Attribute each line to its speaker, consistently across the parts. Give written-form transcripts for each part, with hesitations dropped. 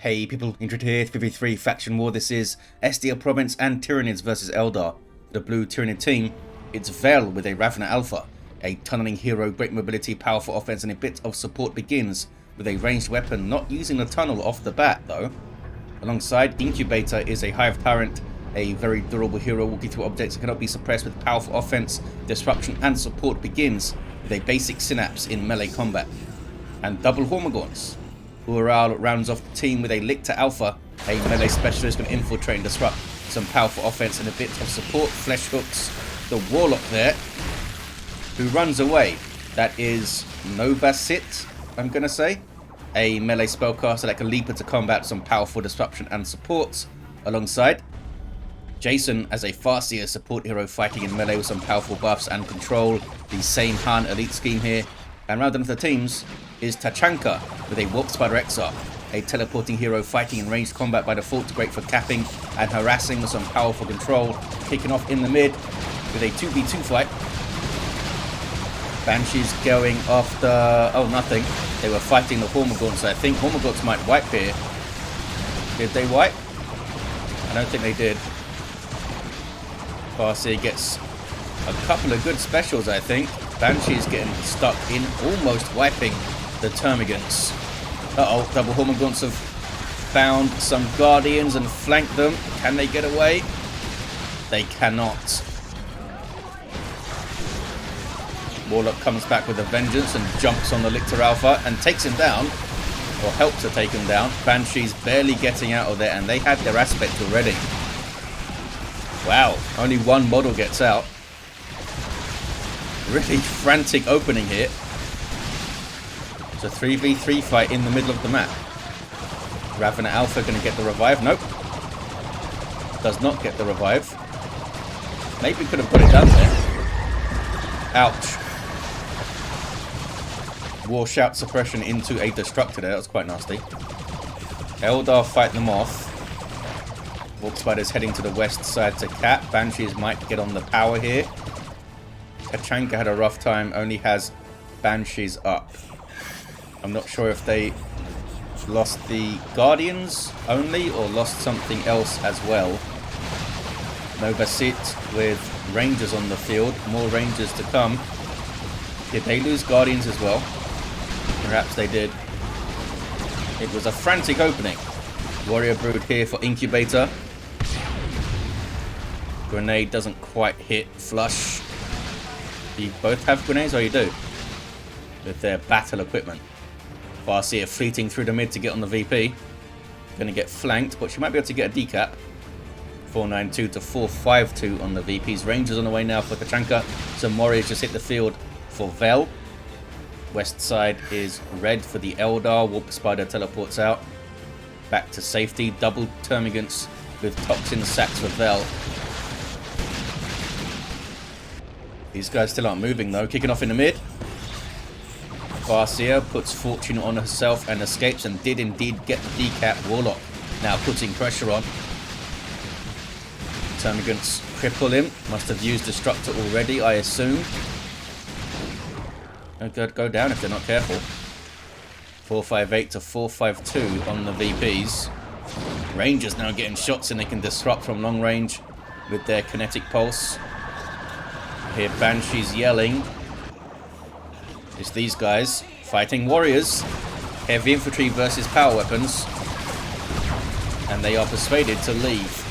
Speaker 1: Hey people, Intruder here, 3v3 Faction War. This is SDL Province and Tyranids versus Eldar. The blue Tyranid team, it's Vel with a Ravna Alpha. A tunneling hero, great mobility, powerful offense, and a bit of support begins with a ranged weapon, not using the tunnel off the bat though. Alongside, Incubator is a Hive Tyrant, a very durable hero walking through objects that cannot be suppressed with powerful offense, disruption, and support begins with a basic synapse in melee combat. And double Hormagaunts. Ural rounds off the team with a Lictor Alpha, a melee specialist can infiltrate and disrupt, some powerful offense and a bit of support. Flesh hooks the Warlock there, who runs away. That is Novacyt, I'm going to say. A melee spellcaster that can leap into combat, some powerful disruption and support. Alongside, Jason as a Farseer support hero fighting in melee with some powerful buffs and control. The same Han elite scheme here. And rounding off the teams is Tachanka with a Warp Spider Exarch, a teleporting hero fighting in ranged combat by default, great for capping and harassing with some powerful control. Kicking off in the mid with a 2v2 fight. Banshees going after... oh, nothing. They were fighting the Hormagaunts, so I think Hormagaunts might wipe here. Did they wipe? I don't think they did. Farseer gets a couple of good specials, I think. Banshee's getting stuck in, almost wiping the Termagants. Uh-oh, double Hormagaunts have found some Guardians and flanked them. Can they get away? They cannot. Warlock comes back with a vengeance and jumps on the Lictor Alpha and takes him down, or helps to take him down. Banshee's barely getting out of there, and they had their aspect already. Wow, only one model gets out. Really frantic opening here. It's a 3v3 fight in the middle of the map. Ravna Alpha going to get the revive. Nope. Does not get the revive. Maybe could have got it done there. Ouch. War shout suppression into a destructor there. That was quite nasty. Eldar fight them off. Warp Spider's heading to the west side to cap. Banshees might get on the power here. Tachanka had a rough time, only has Banshees up. I'm not sure if they lost the Guardians only or lost something else as well. Novacyt with Rangers on the field, more Rangers to come. Did they lose Guardians as well? Perhaps they did. It was a frantic opening. Warrior Brood here for Incubator. Grenade doesn't quite hit flush. Do you both have grenades? Oh, you do. With their battle equipment. Farseer fleeting through the mid to get on the VP. Going to get flanked, but she might be able to get a decap. 492 to 452 on the VP's. Rangers on the way now for Tachanka. Some warriors just hit the field for Vel. West side is red for the Eldar. Warp Spider teleports out. Back to safety. Double Termagants with toxin sacks for Vel. These guys still aren't moving though. Kicking off in the mid. Farseer puts fortune on herself and escapes, and did indeed get the decap. Warlock now putting pressure on. Termagants cripple him. Must have used Destructor already, I assume. Go down if they're not careful. 458 to 452 on the VPs. Rangers now getting shots, and they can disrupt from long range with their kinetic pulse. Hear Banshees yelling. It's these guys fighting warriors. Heavy infantry versus power weapons. And they are persuaded to leave.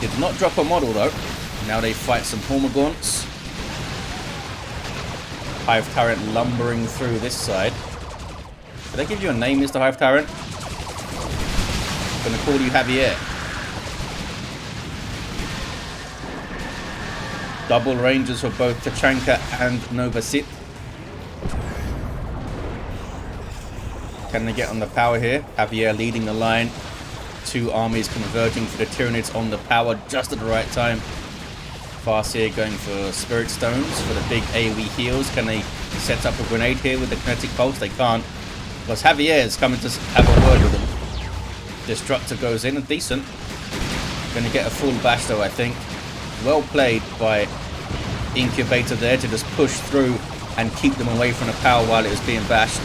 Speaker 1: Did not drop a model though. Now they fight some Hormagaunts. Hive Tyrant lumbering through this side. Did they give you a name, Mr. Hive Tyrant? I'm gonna call you Javier. Double Rangers for both Tachanka and Novacyt. Can they get on the power here? Javier leading the line. Two armies converging for the Tyranids on the power just at the right time. Farseer going for Spirit Stones for the big AoE heals. Can they set up a grenade here with the kinetic pulse? They can't. Because Javier's coming to have a word with them. Destructor goes in, and decent. Going to get a full bash though, I think. Well played by Incubator there to just push through and keep them away from the power while it was being bashed.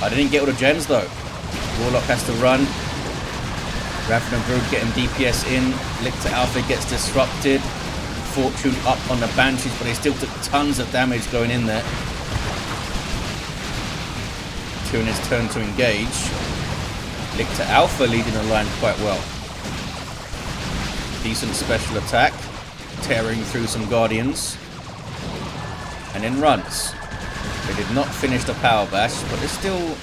Speaker 1: I didn't get all the gems though. Warlock has to run. Ravener Brood getting DPS in. Lictor Alpha gets disrupted. Fortune up on the Banshees, but they still took tons of damage going in there. Tyranids turn to engage. Lictor Alpha leading the line quite well. Decent special attack. Tearing through some Guardians. And then runs. They did not finish the power bash, but there's still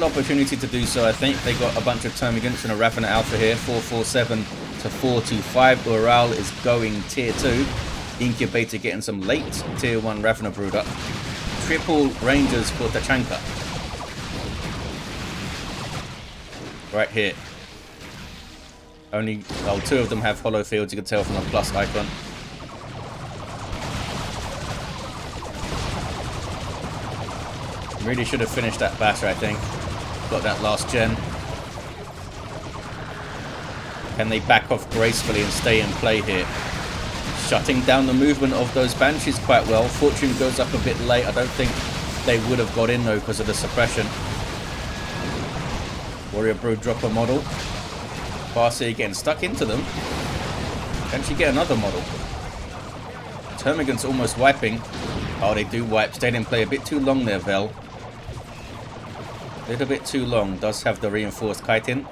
Speaker 1: opportunity to do so. I think they got a bunch of termagants and a Ravener Alpha here. 447 to 425. Ural is going tier 2. Incubator getting some late tier 1 Ravener Brood up. Triple Rangers for Tachanka. Right here. Only, well, 2 of them have hollow fields, you can tell from the plus icon. Really should have finished that basher, I think. Got that last gen. Can they back off gracefully and stay in play here? Shutting down the movement of those Banshees quite well. Fortune goes up a bit late. I don't think they would have got in though because of the suppression. Warrior Brood drop a model. Farseer getting stuck into them. Can she get another model? Termagant's almost wiping. Oh, they do wipe. Stayed in play a bit too long there, Vel. A little bit too long. Does have the reinforced chitin.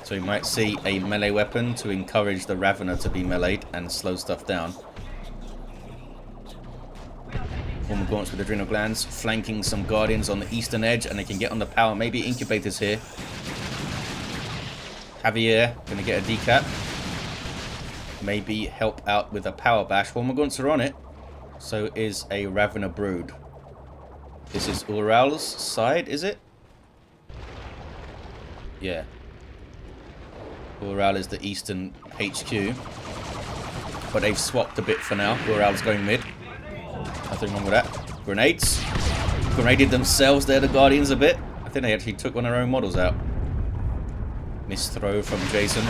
Speaker 1: So we might see a melee weapon to encourage the Ravener to be meleeed and slow stuff down. Former Gaunts with Adrenal Glands. Flanking some Guardians on the eastern edge and they can get on the power. Maybe Incubators here. Javier gonna get a decap. Maybe help out with a power bash. Former Gaunts are on it. So is a Ravener Brood. This is Ural's side, is it? Yeah. Ural is the eastern HQ. But they've swapped a bit for now. Ural's going mid. Nothing wrong with that. Grenades. Grenaded themselves there, the Guardians, a bit. I think they actually took one of their own models out. Missed throw from Jason.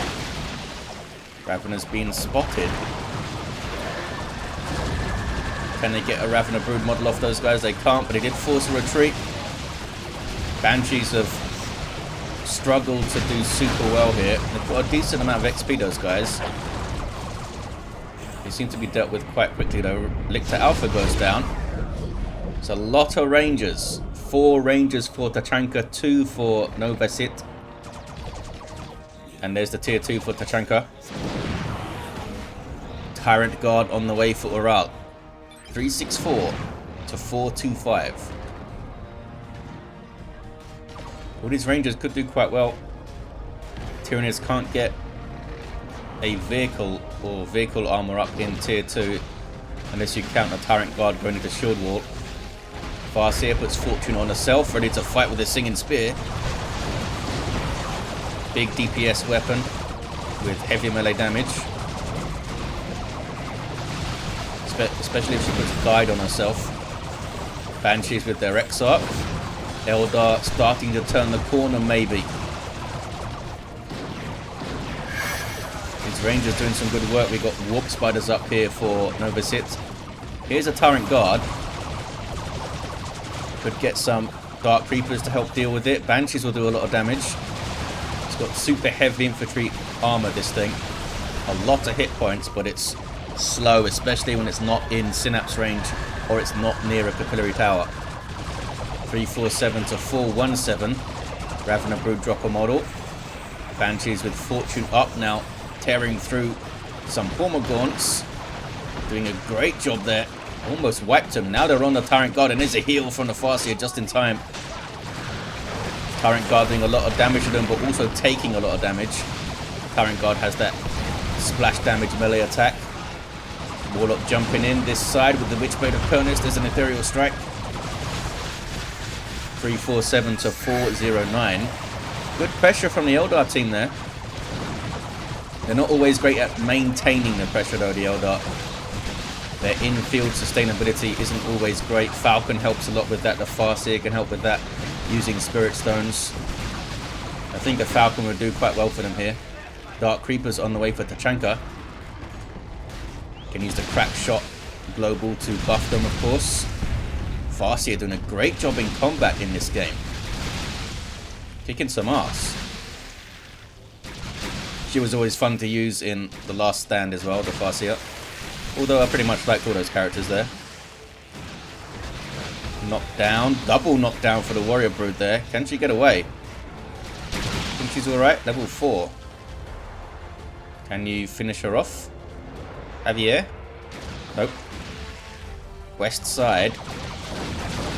Speaker 1: Ravener's been spotted. Can they get a Ravener Brood model off those guys? They can't, but they did force a retreat. Banshees have struggled to do super well here. They've got a decent amount of XP, those guys. They seem to be dealt with quite quickly, though. Lictor Alpha goes down. It's a lot of Rangers. 4 Rangers for Tachanka, 2 for Novacyt. And there's the tier 2 for Tachanka. Tyrant Guard on the way for Ural. 364 to 425. All these Rangers could do quite well. Tyranids can't get a vehicle or vehicle armor up in tier 2 unless you count the Tyrant Guard going into shield wall. Farseer puts Fortune on herself, ready to fight with a Singing Spear. Big DPS weapon with heavy melee damage. Especially if she puts Guide on herself. Banshees with their Exarch. Eldar starting to turn the corner, maybe. These Rangers doing some good work. We got Warp Spiders up here for Novacyt. Here's a Tyrant Guard. Could get some Dark Creepers to help deal with it. Banshees will do a lot of damage. It's got super heavy infantry armor, this thing. A lot of hit points, but it's slow, especially when it's not in synapse range or it's not near a capillary tower. 347 to 417. Ravener Brood drop a model. Banshees with Fortune up now, tearing through some former Gaunts. Doing a great job there. Almost wiped him. Now they're on the Tyrant Guard, and there's a heal from the Farseer just in time. Tyrant Guard doing a lot of damage to them, but also taking a lot of damage. Tyrant Guard has that splash damage melee attack. Warlock jumping in this side with the Witchblade of Kernus. There's an Ethereal Strike. 347 to 409. Good pressure from the Eldar team there. They're not always great at maintaining the pressure though, the Eldar. Their in-field sustainability isn't always great. Falcon helps a lot with that. The Farseer can help with that using Spirit Stones. I think the Falcon would do quite well for them here. Dark Creepers on the way for Tachanka. Can use the crack shot global to buff them, of course. Farseer doing a great job in combat in this game. Kicking some ass. She was always fun to use in The Last Stand as well, the Farseer. Although I pretty much liked all those characters there. Knockdown. Double knockdown for the Warrior Brood there. Can she get away? Think she's alright? Level 4. Can you finish her off? Javier? Nope. West side.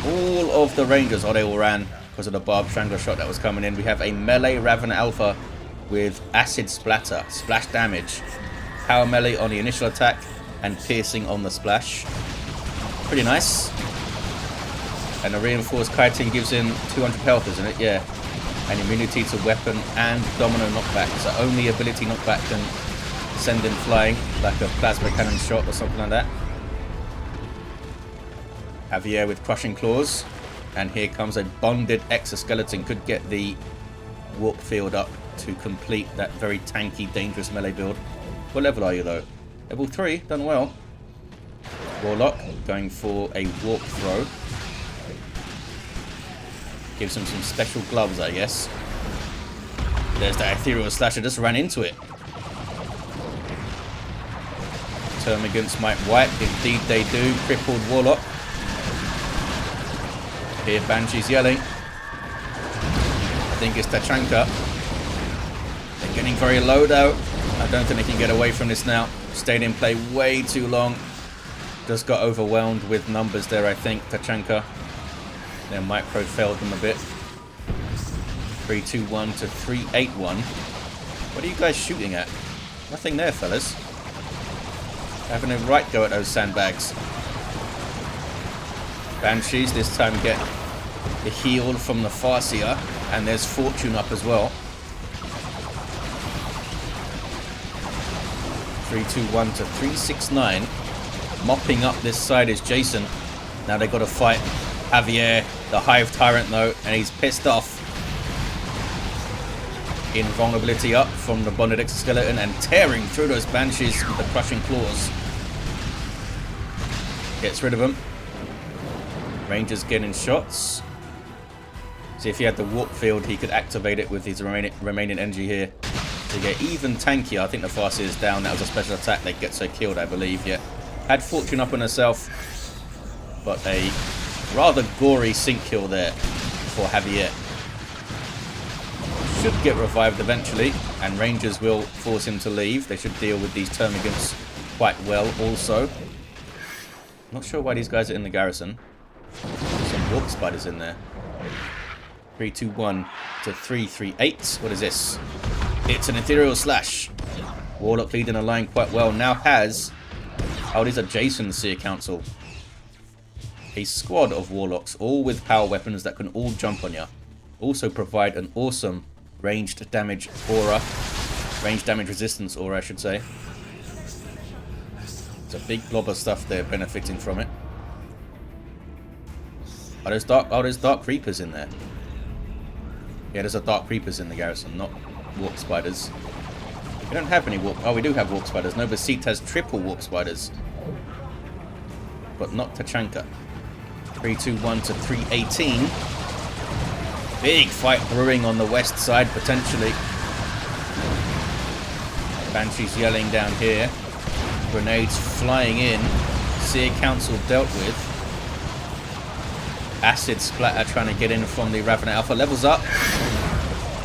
Speaker 1: All of the Rangers, oh, they all ran because of the barbed strangler shot that was coming in. We have a melee Ravener Alpha with acid splatter, splash damage, power melee on the initial attack, and piercing on the splash. Pretty nice. And a reinforced kiting gives in 200 health, isn't it? Yeah. And immunity to weapon and domino knockback. So only ability knockback can send him flying, like a plasma cannon shot or something like that. Javier with crushing claws. And here comes a bonded exoskeleton. Could get the warp field up to complete that very tanky, dangerous melee build. What level are you though? Level 3, done well. Warlock going for a warp throw. Gives him some special gloves, I guess. There's that ethereal slasher, just ran into it. Termagants might wipe, indeed they do. Crippled Warlock. Here Banshee's yelling. I think it's Tachanka. They're getting very low though. I don't think they can get away from this now. Stayed in play way too long. Just got overwhelmed with numbers there, I think. Tachanka. Their micro failed them a bit. 3-2-1 to 3-8-1. What are you guys shooting at? Nothing there, fellas. Having a right go at those sandbags. Banshees this time get the heal from the Farseer. And there's Fortune up as well. 3-2-1 to 3-6-9. Mopping up this side is Jason. Now they've got to fight Javier, the Hive Tyrant though, and he's pissed off. Invulnerability up from the bonded exoskeleton and tearing through those Banshees with the crushing claws. Gets rid of them. Rangers getting shots. See, if he had the warp field, he could activate it with his remaining energy here to get even tankier. I think the Farseer is down. That was a special attack that gets her killed, I believe. Yeah, had Fortune up on herself, but a rather gory sink kill there for Javier. Should get revived eventually, and Rangers will force him to leave. They should deal with these Termagants quite well also. Not sure why these guys are in the garrison. Some warp spiders in there. 3-2-1 to 3-3-8. What is this? It's an ethereal slash. Warlock leading a line quite well. Now has... oh, these are Jason's Seer Council. A squad of Warlocks, all with power weapons that can all jump on you. Also provide an awesome ranged damage aura. Ranged damage resistance aura, I should say. It's a big blob of stuff there benefiting from it. Are there's dark creepers in there? Yeah, there's a dark creepers in the garrison, not warp spiders. We don't have any warp... oh, we do have warp spiders. Novacyt has triple warp spiders. But not Tachanka. 3-2-1 to 3-18. Big fight brewing on the west side, potentially. Banshee's yelling down here. Grenades flying in. Seer Council dealt with. Acid splatter trying to get in from the Ravener Alpha. Levels up.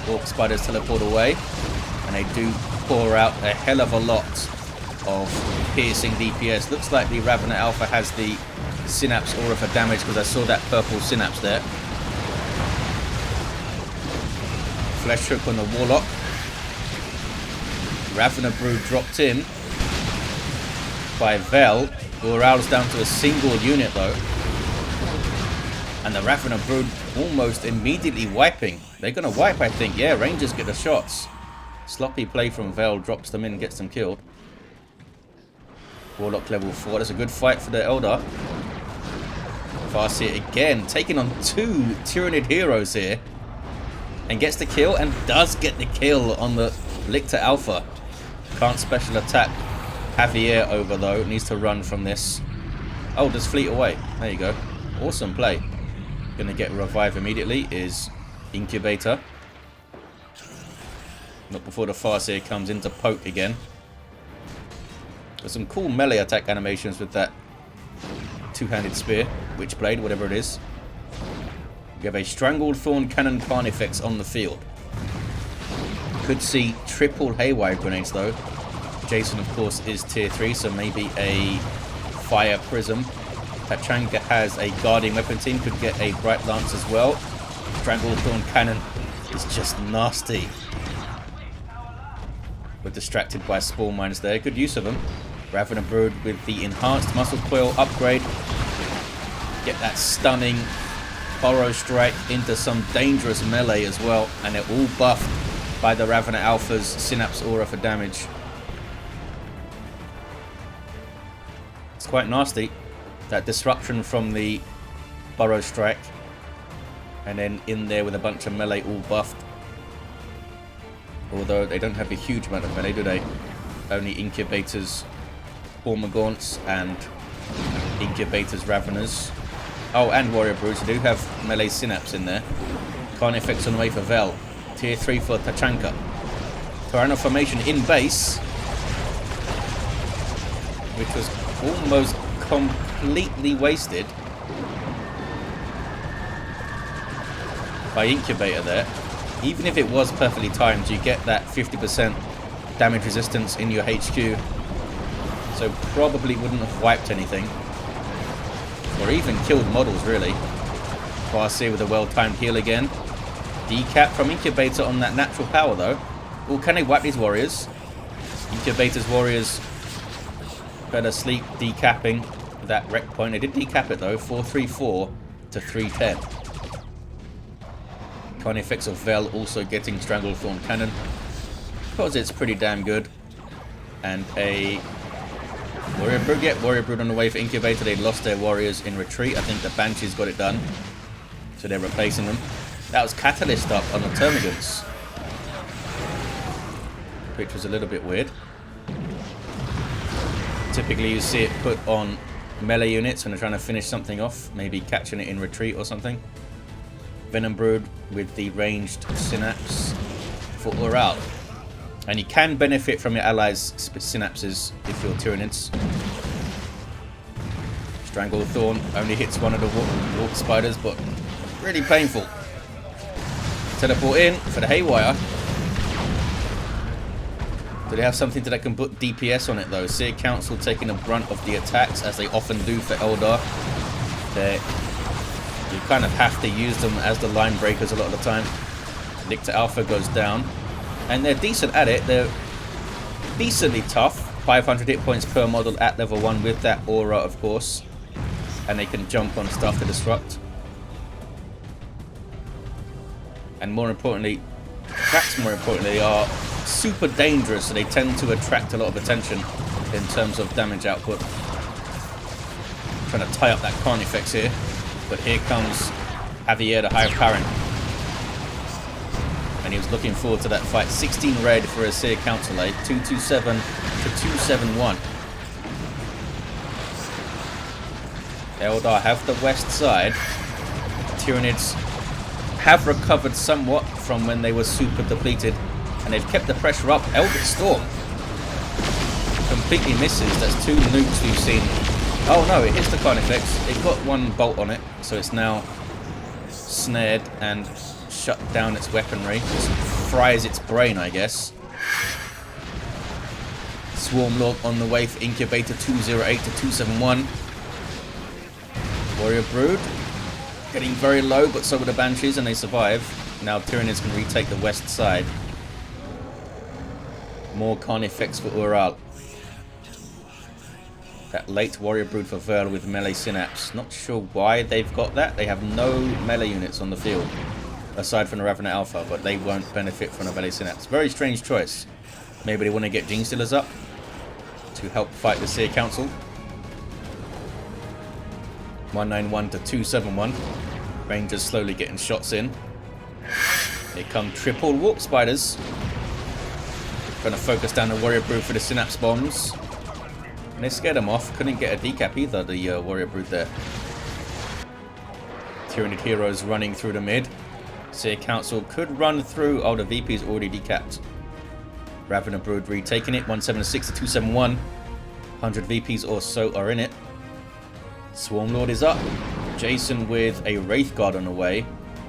Speaker 1: Warp spiders teleport away. And they do pour out a hell of a lot of piercing DPS. Looks like the Ravener Alpha has the synapse aura for damage, because I saw that purple synapse there. Flesh hook on the Warlock. Ravener Brood dropped in by Vel. Ural's down to a single unit though. And the Ravener Brood almost immediately wiping. They're going to wipe, I think. Yeah, Rangers get the shots. Sloppy play from Vel, drops them in, gets them killed. Warlock level 4. That's a good fight for the Eldar. Farseer again, taking on two Tyranid heroes here. And gets the kill, and does get the kill on the Lictor Alpha. Can't special attack Javier over though. Needs to run from this. Oh, does fleet away. There you go. Awesome play. Gonna get revive immediately is Incubator. Not before the Farseer comes in to poke again. There's some cool melee attack animations with that two-handed spear, Witchblade, whatever it is. We have a Strangled Thorn Cannon Carnifex on the field. Could see triple Haywire grenades though. Jason, of course, is tier 3, so maybe a Fire Prism. Tachanka has a Guardian Weapon team, could get a Bright Lance as well. Strangled Thorn Cannon is just nasty. We're distracted by Spore Mines there. Good use of them. Ravener Brood with the Enhanced Muscle Coil upgrade. Get that stunning Burrow Strike into some dangerous melee as well. And they're all buffed by the Ravener Alpha's Synapse Aura for damage. It's quite nasty. That disruption from the Burrow Strike. And then in there with a bunch of melee all buffed. Although they don't have a huge amount of melee, do they? Only Incubators, Hormagaunts, and Incubators, Raveners. Oh, and Warrior Broods. They do have melee Synapse in there. Carnifex on the way for Vel. Tier 3 for Tachanka. Tyranids formation in base. Which was almost completely wasted by Incubator there. Even if it was perfectly timed, you get that 50% damage resistance in your HQ. So probably wouldn't have wiped anything. Or even killed models, really. Farseer with a well-timed heal again. Decap from Incubator on that natural power, though. Oh, can they wipe these warriors? Incubator's warriors better sleep decapping that wreck point. They did decap it, though. 434 to 310. Carnifex of Vel also getting Strangled Thorn Cannon. Because it's pretty damn good. And a Warrior Brood. Yeah, Warrior Brood on the way for Incubator. They lost their warriors in retreat. I think the Banshees got it done. So they're replacing them. That was Catalyst up on the Termagants. Which was a little bit weird. Typically you see it put on melee units when they're trying to finish something off. Maybe catching it in retreat or something. Venom Brood with the ranged Synapse for Ural. And you can benefit from your allies' synapses if you're Tyranids. Strangled Thorn only hits one of the Warp Spiders, but really painful. Teleport in for the Haywire. Do they have something that can put DPS on it though? Seer Council taking the brunt of the attacks, as they often do for Eldar. You kind of have to use them as the line breakers a lot of the time. Lictor Alpha goes down. And they're decent at it. They're decently tough. 500 hit points per model at level 1 with that aura, of course. And they can jump on stuff to disrupt. And more importantly, perhaps more importantly, they are super dangerous. So they tend to attract a lot of attention in terms of damage output. Trying to tie up that Carnifex here. But here comes Javier, the Hive Tyrant. And he was looking forward to that fight. 16 red for a Seer Council aid. 227 to 271. Eldar have the west side. Tyranids have recovered somewhat from when they were super depleted. And they've kept the pressure up. Eldritch Storm completely misses. That's 2 nukes we've seen. Oh no, it hits the Carnifex. It got 1 bolt on it. So it's now snared and shut down its weaponry. Just fries its brain, I guess. Swarm Lord on the way for Incubator. 208 to 271. Warrior Brood getting very low, but so were the Banshees, and they survive. Now Tyranids can retake the west side. More Carnifex for Ural. That late Warrior Brood for Vel with melee Synapse. Not sure why they've got that. They have no melee units on the field, aside from the Ravener Alpha, but they won't benefit from a melee Synapse. Very strange choice. Maybe they want to get Gene Stealers up to help fight the Seer Council. 191 to 271. Rangers slowly getting shots in. Here come triple Warp Spiders. Trying to focus down the Warrior Brood for the Synapse Bombs. And they scared them off. Couldn't get a decap either, the Warrior Brood there. Tyranid heroes running through the mid. Seer Council could run through. Oh, the VP's already decapped. Ravener Brood retaking it. 176 to 271. 100 VPs or so are in it. Swarmlord is up. Jason with a Wraithguard on the way.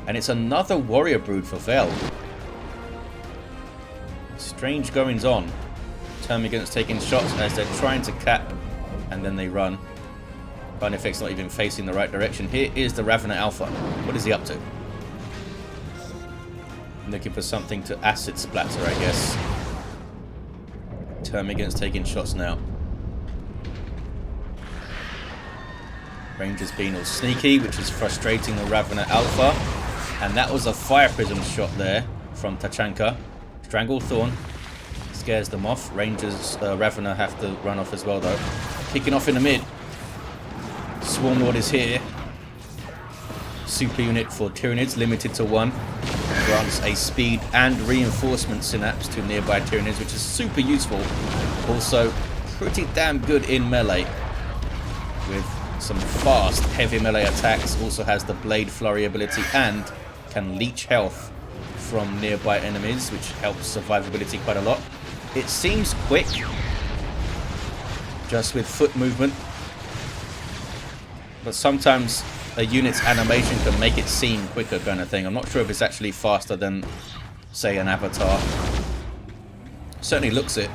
Speaker 1: And it's another Warrior Brood for Vel. Strange goings on. Termagants taking shots as they're trying to cap. And then they run. Carnifex not even facing the right direction. Here is the Ravener Alpha. What is he up to? Looking for something to acid splatter, I guess. Termagants taking shots now. Ranger's being all sneaky, which is frustrating the Ravener Alpha. And that was a Fire Prism shot there from Tachanka. Strangle Thorn scares them off. Rangers, Ravener have to run off as well though. Kicking off in the mid. Swarmlord is here. Super unit for Tyranids, limited to 1. Grants a speed and reinforcement synapse to nearby Tyranids, which is super useful. Also, pretty damn good in melee. With some fast, heavy melee attacks. Also has the Blade Flurry ability and can leech health from nearby enemies, which helps survivability quite a lot. It seems quick, just with foot movement. But sometimes a unit's animation can make it seem quicker kind of thing. I'm not sure if it's actually faster than, say, an avatar. Certainly looks it.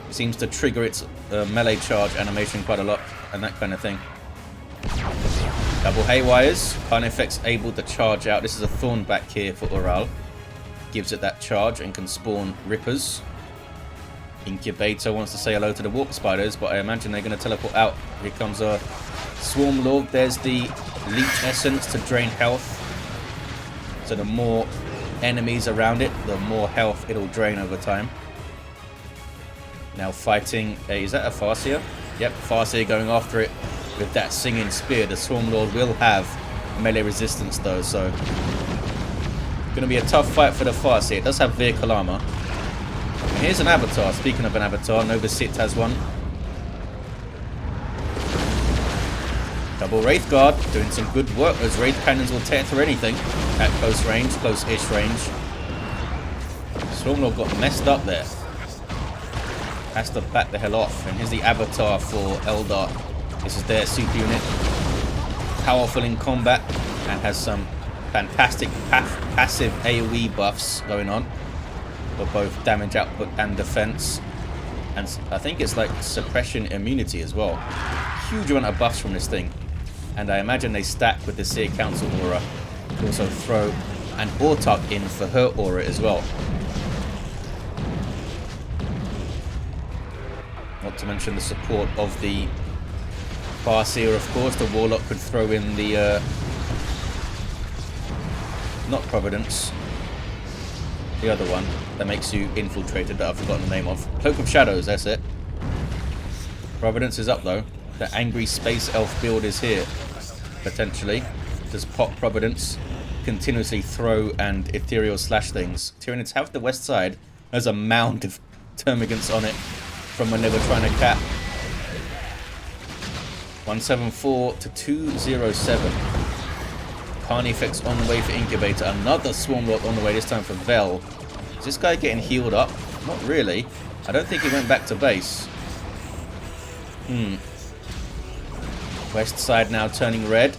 Speaker 1: It seems to trigger its melee charge animation quite a lot and that kind of thing. Double Haywires. Carnifex able to charge out. This is a Thorn back here for Ural. Gives it that charge and can spawn Rippers. Incubator wants to say hello to the Warp Spiders, but I imagine they're going to teleport out. Here comes a Swarmlord. There's the Leech Essence to drain health. So the more enemies around it, the more health it'll drain over time. Now fighting a... Is that a Farseer? Yep, Farseer going after it with that Singing Spear. The Swarmlord will have melee resistance though, so... Going to be a tough fight for the Farseer. It does have vehicle armor. And here's an avatar. Speaking of an avatar, Novacyt has one. Double Wraithguard, doing some good work. Those Wraith Cannons will tear through anything at close range, close-ish range. Swarmlord got messed up there. Has to back the hell off. And here's the avatar for Eldar. This is their super unit. Powerful in combat and has some fantastic passive AoE buffs going on for both damage output and defense. And I think it's like suppression immunity as well. Huge amount of buffs from this thing. And I imagine they stack with the Seer Council aura. Could also throw an Autarch in for her aura as well. Not to mention the support of the Farseer, of course. The Warlock could throw in the... not Providence. The other one that makes you infiltrated that I've forgotten the name of. Cloak of Shadows, that's it. Providence is up though. The angry space elf build is here. Potentially. Just pop Providence. Continuously throw and ethereal slash things. Tyranids have the west side. There's a mound of termagants on it from when they were trying to cap. 174 to 207. Carnifex on the way for Incubator. Another Swarmlord on the way, this time for Vel. Is this guy getting healed up? Not really. I don't think he went back to base. West side now turning red.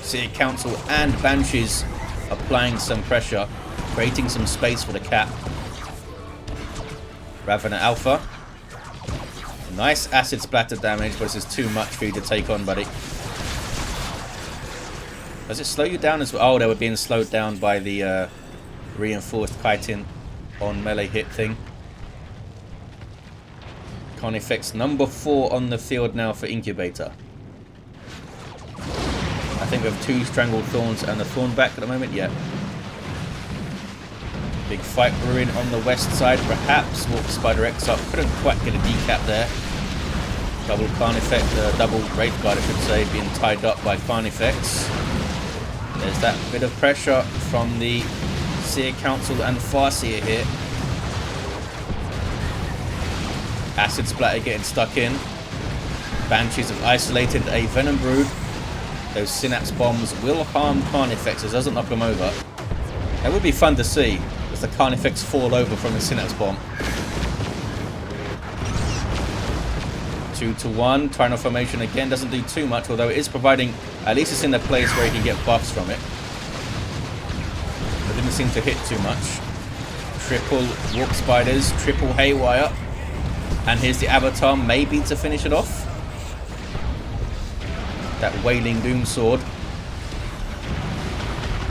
Speaker 1: Seer Council and Banshees applying some pressure, creating some space for the cap. Ravener Alpha. Nice acid splatter damage, but this is too much for you to take on, buddy. Does it slow you down as well? Oh, they were being slowed down by the reinforced chitin on melee hit thing. Carnifex number 4 on the field now for Incubator. I think we have 2 Strangled Thorns and a Thornback at the moment. Yeah. Big fight brewing on the west side, perhaps. Warp Spider Exarch couldn't quite get a decap there. Double Carnifex, double Wraithguard, I should say, being tied up by Carnifex. There's that bit of pressure from the Seer Council and Farseer here. Acid Splatter getting stuck in. Banshees have isolated a Venom Brood. Those Synapse Bombs will harm Carnifex, it doesn't knock them over. That would be fun to see. the Carnifex fall over from the Synapse Bomb. 2 to 1. Tyrant formation again doesn't do too much, although it is providing, at least it's in the place where he can get buffs from it. It didn't seem to hit too much. Triple Warp Spiders, triple Haywire. And here's the Avatar, maybe to finish it off. That Wailing Doom Sword.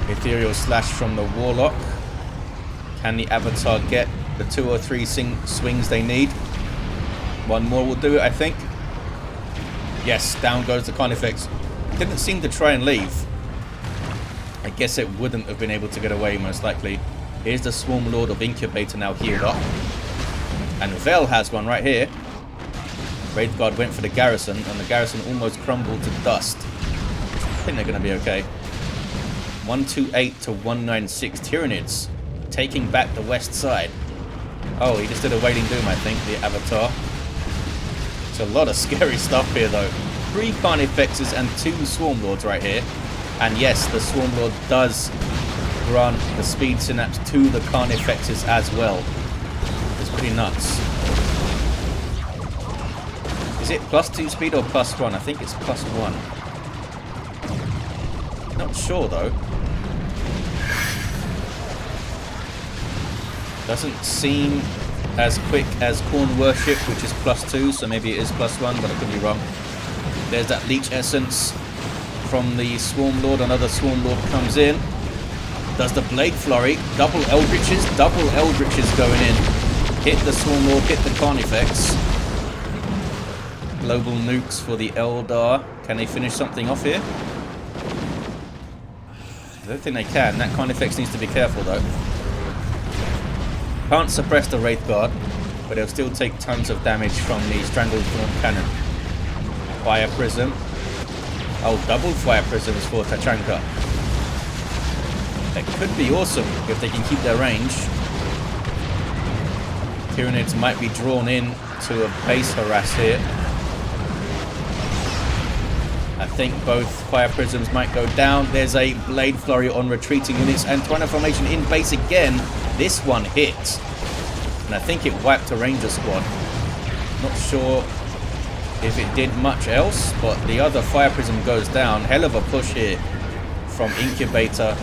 Speaker 1: Ethereal Slash from the Warlock. Can the Avatar get the 2 or 3 swings they need? One more will do it, I think. Yes, down goes the Carnifex. Didn't seem to try and leave. I guess it wouldn't have been able to get away, most likely. Here's the Swarm Lord of Incubator now healed up. And Vel has one right here. Wraithguard went for the Garrison, and the Garrison almost crumbled to dust. I think they're going to be okay. 128 to 196 Tyranids, taking back the west side. Oh, he just did a Wailing Doom, I think, the Avatar. It's a lot of scary stuff here, though. 3 Carnifexes and 2 Swarm Lords right here. And yes, the Swarm Lord does grant the Speed Synapse to the Carnifexes as well. It's pretty nuts. Is it +2 speed or +1? I think it's +1. Not sure though. Doesn't seem as quick as Corn Worship, which is +2, so maybe it is +1, but I could be wrong. There's that Leech Essence from the Swarm Lord. Another Swarm Lord comes in. Does the Blade Flurry. Double Eldritches going in. Hit the Swarm Lord, hit the Carnifex. Global nukes for the Eldar. Can they finish something off here? I don't think they can. That Carnifex needs to be careful though. Can't suppress the Wraithguard, but they'll still take tons of damage from the Stranglethorn Cannon. Fire Prism. Oh, double Fire Prisms for Tachanka. That could be awesome if they can keep their range. Tyranids might be drawn in to a base harass here. I think both Fire Prisms might go down. There's a Blade Flurry on retreating units, and Tyrant formation in base again. This one hit, and I think it wiped a Ranger squad. Not sure if it did much else, but the other Fire Prism goes down. Hell of a push here from Incubator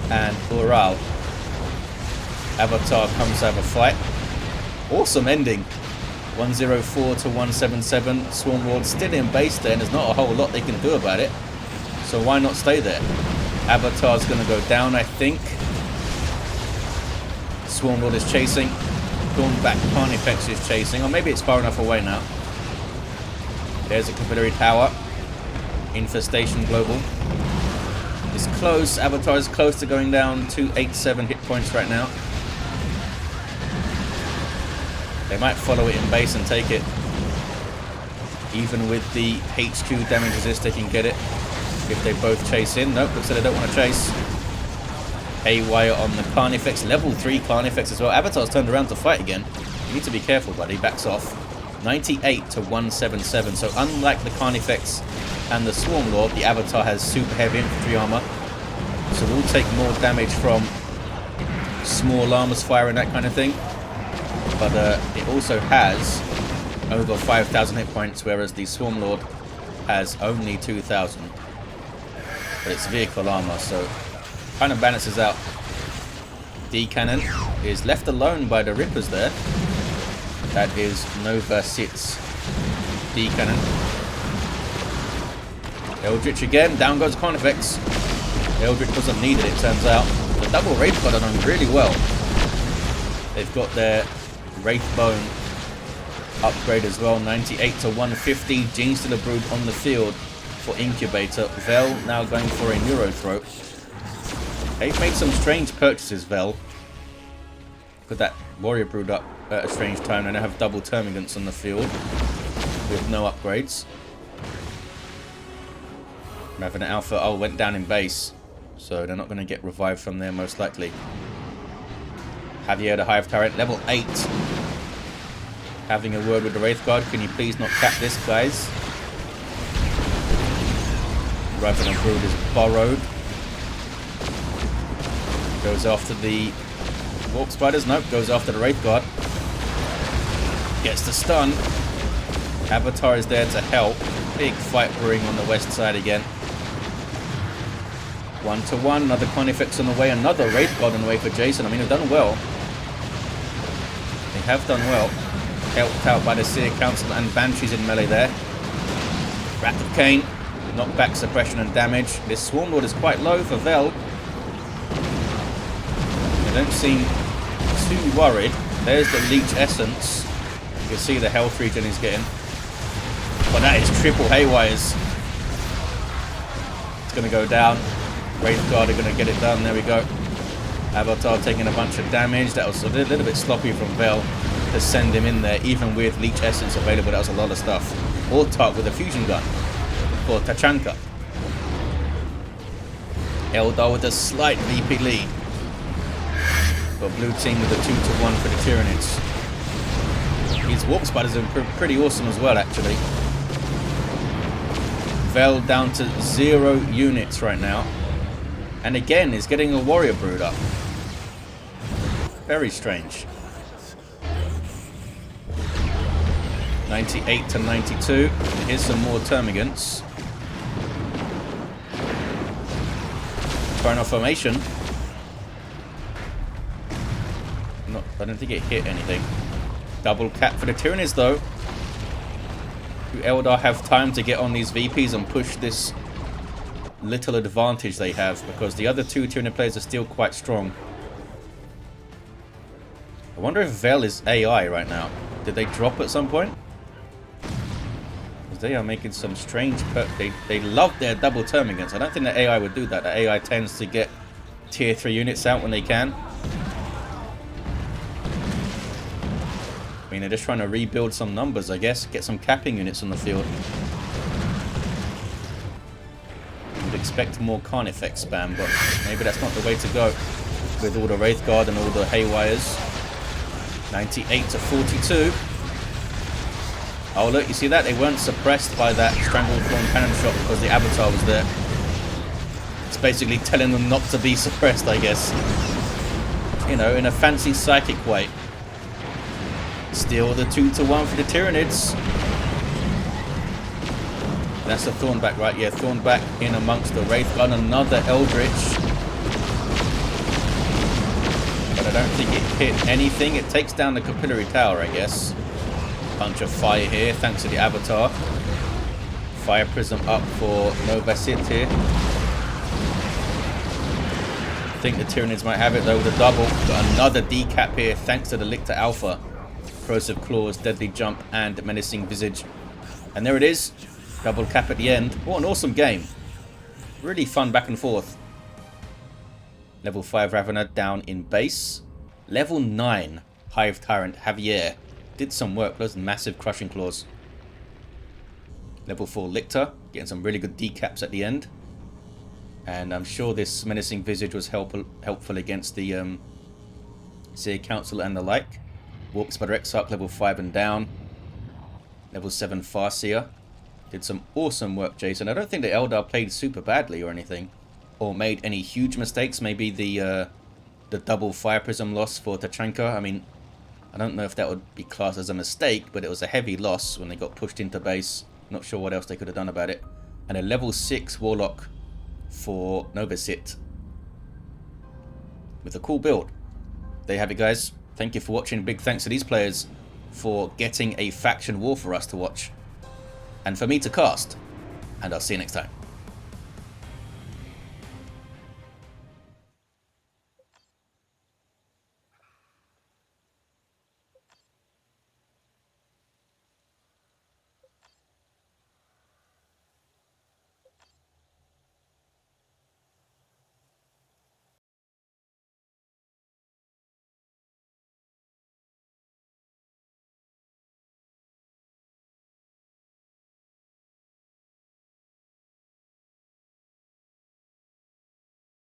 Speaker 1: and Ural. Avatar comes to have a fight. Awesome ending. 104 to 177. Swarm Lord still in base there, and there's not a whole lot they can do about it. So why not stay there? Avatar's going to go down, I think. Swarm Lord is chasing. Gone back. Carnifex is chasing. Or maybe it's far enough away now. There's a Capillary Tower. Infestation Global. It's close. Avatar is close to going down. 287 hit points right now. They might follow it in base and take it. Even with the HQ damage resist, they can get it. If they both chase in. Nope, looks like they don't want to chase. Haywire on the Carnifex. Level 3 Carnifex as well. Avatar's turned around to fight again. You need to be careful, buddy. Backs off. 98 to 177. So unlike the Carnifex and the Swarm Lord, the Avatar has super heavy infantry armor. So we'll take more damage from small armors fire and that kind of thing. But it also has over 5,000 hit points, whereas the Swarm Lord has only 2,000. But it's vehicle armor, so kind of balances out. D-Cannon is left alone by the Rippers there. That is Novacyt's D-Cannon. Eldritch again, down goes Carnifex. Eldritch wasn't needed, it turns out. The double Wraithguard are done really well. They've got their Wraithbone upgrade as well. 98 to 150. Genes to the Brood on the field for Incubator. Vel now going for a Neurothroat. They've made some strange purchases, Vel. Put that Warrior Brood up at a strange time. They now have double Termagants on the field with no upgrades. Revenant Alpha, oh, went down in base. So they're not going to get revived from there, most likely. Javier the Hive Tyrant, level 8. Having a word with the Wraithguard. Can you please not cap this, guys? Revenant Brood is borrowed. Goes after the Warp Spiders, nope, goes after the Wraith Guard. Gets the stun. Avatar is there to help. Big fight brewing on the west side again. 1-to-1, another Carnifex on the way, another Wraith Guard on the way for Jason. I mean, they've done well. They have done well. Helped out by the Seer Council and Banshees in melee there. Wrath of Cain, knockback, suppression and damage. This Swarm Lord is quite low for Vel. They don't seem too worried. There's the Leech Essence. You can see the health regen he's getting. But that is triple Haywires. It's going to go down. Wraith Guard are going to get it done. There we go. Avatar taking a bunch of damage. That was a little bit sloppy from Vel to send him in there, even with Leech Essence available. That was a lot of stuff. Ortark with a fusion gun for Tachanka. Eldar with a slight VP lead. Got blue team with a 2-to-1 for the Tyranids. These Warp Spiders are pretty awesome as well, actually. Vel down to 0 units right now. And again, is getting a Warrior Brood up. Very strange. 98 to 92. Here's some more Termagants. Trying formation. I don't think it hit anything. Double cap for the Tyranids though. Do Eldar have time to get on these VPs and push this little advantage they have? Because the other two Tyranid players are still quite strong. I wonder if Vel is AI right now. Did they drop at some point? Because they are making some strange... They love their double Termagants. I don't think the AI would do that. The AI tends to get tier 3 units out when they can. I mean, they're just trying to rebuild some numbers, I guess. Get some capping units on the field. You would expect more Carnifex spam, but maybe that's not the way to go. With all the Wraith Guard and all the Haywires. 98 to 42. Oh, look, you see that? They weren't suppressed by that Stranglethorn cannon shot because the Avatar was there. It's basically telling them not to be suppressed, I guess. You know, in a fancy psychic way. Still the 2-to-1 for the Tyranids. That's the Thornback, right? Yeah, Thornback in amongst the Wraith Gun. Another Eldritch. But I don't think it hit anything. It takes down the Capillary Tower, I guess. Bunch of fire here, thanks to the Avatar. Fire Prism up for Novacyt here. I think the Tyranids might have it though with a double. Got another decap here, thanks to the Lictor Alpha. Corrosive Claws, Deadly Jump, and Menacing Visage. And there it is. Double cap at the end. What an awesome game. Really fun back and forth. Level 5 Ravener down in base. Level 9 Hive Tyrant Javier. Did some work, those massive Crushing Claws. Level 4 Lictor. Getting some really good decaps at the end. And I'm sure this Menacing Visage was helpful against the Seer Council and the like. Warp Spider Exarch, level 5 and down. Level 7 Farseer. Did some awesome work, Jason. I don't think the Eldar played super badly or anything. Or made any huge mistakes. Maybe the double Fire Prism loss for Tachanka. I mean, I don't know if that would be classed as a mistake, but it was a heavy loss when they got pushed into base. Not sure what else they could have done about it. And a level 6 Warlock for Novacyt. With a cool build. There you have it, guys. Thank you for watching. Big thanks to these players for getting a faction war for us to watch. And for me to cast. And I'll see you next time.